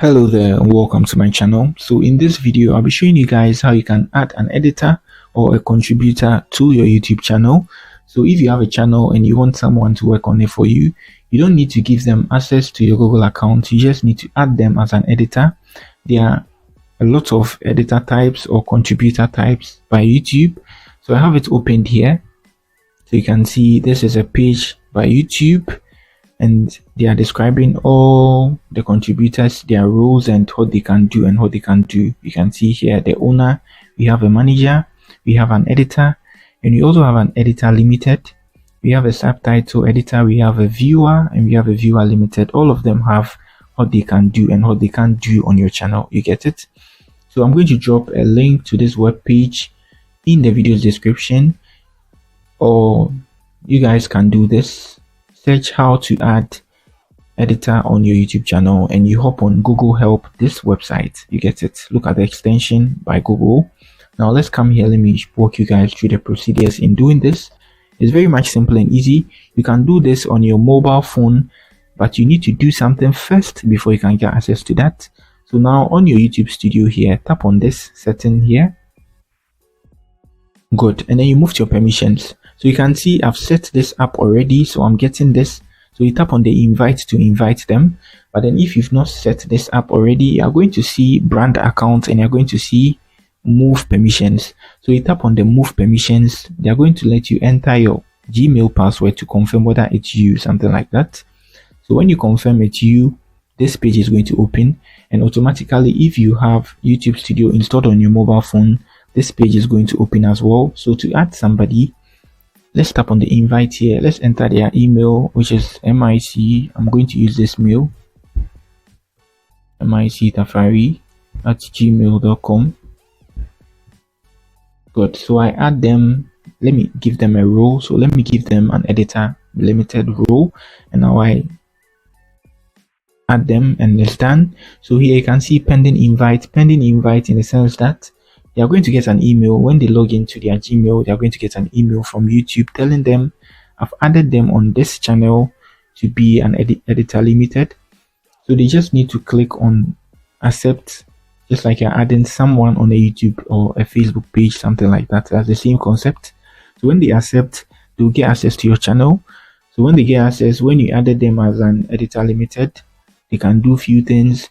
Hello there and welcome to my channel. So in this video I'll be showing you guys how you can add an editor or a contributor to your YouTube channel. So if you have a channel and you want someone to work on it for you, you don't need to give them access to your Google account. You just need to add them as an editor. There are a lot of editor types or contributor types by YouTube. So I have it opened here. So you can see this is a page by YouTube, and they are describing all the contributors, their roles and what they can do and what they can do. You can see here the owner, we have a manager, we have an editor, and we also have an editor limited. We have a subtitle editor, we have a viewer, and we have a viewer limited. All of them have what they can do and what they can do on your channel. You get it? So I'm going to drop a link to this web page in the video's description, or you guys can do this. Search how to add editor on your YouTube channel and you hop on Google Help, this website. You get it? Look at the extension by Google. Now let's come here. Let me walk you guys through the procedures in doing this. It's very much simple and easy. You can do this on your mobile phone, but you need to do something first before you can get access to that. So now on your YouTube studio here, tap on this setting here. Good. And then you move to your permissions. So you can see I've set this up already, so I'm getting this. So you tap on the invite to invite them. But then if you've not set this up already, you're going to see brand account and you're going to see move permissions. So you tap on the move permissions. They're going to let you enter your Gmail password to confirm whether it's you, something like that. So when you confirm it's you, this page is going to open, and automatically if you have YouTube Studio installed on your mobile phone, this page is going to open as well. So to add somebody, let's tap on the invite here. Let's enter their email, which is mic. I'm going to use this mail, mictafari@gmail.com. Good. So I add them. Let me give them a role. So let me give them an editor limited role, and now I add them and it's done. So here you can see pending invite in the sense that they are going to get an email when they log into their Gmail. They are going to get an email from YouTube telling them I've added them on this channel to be an editor limited. So they just need to click on accept, just like you're adding someone on a YouTube or a Facebook page, something like that. That's the same concept. So when they accept, they'll get access to your channel. So when they get access, when you added them as an editor limited, they can do few things.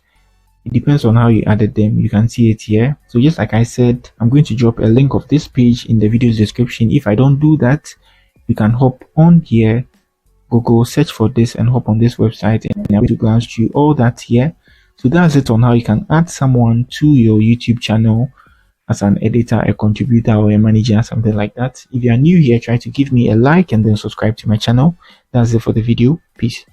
It depends on how you added them. You can see it here. So just like I said, I'm going to drop a link of this page in the video's description. If I don't do that, you can hop on here, Google, search for this and hop on this website, and I'm going to glance through all that here. So that's it on how you can add someone to your YouTube channel as an editor, a contributor, or a manager, something like that. If you are new here, try to give me a like and then subscribe to my channel. That's it for the video. Peace.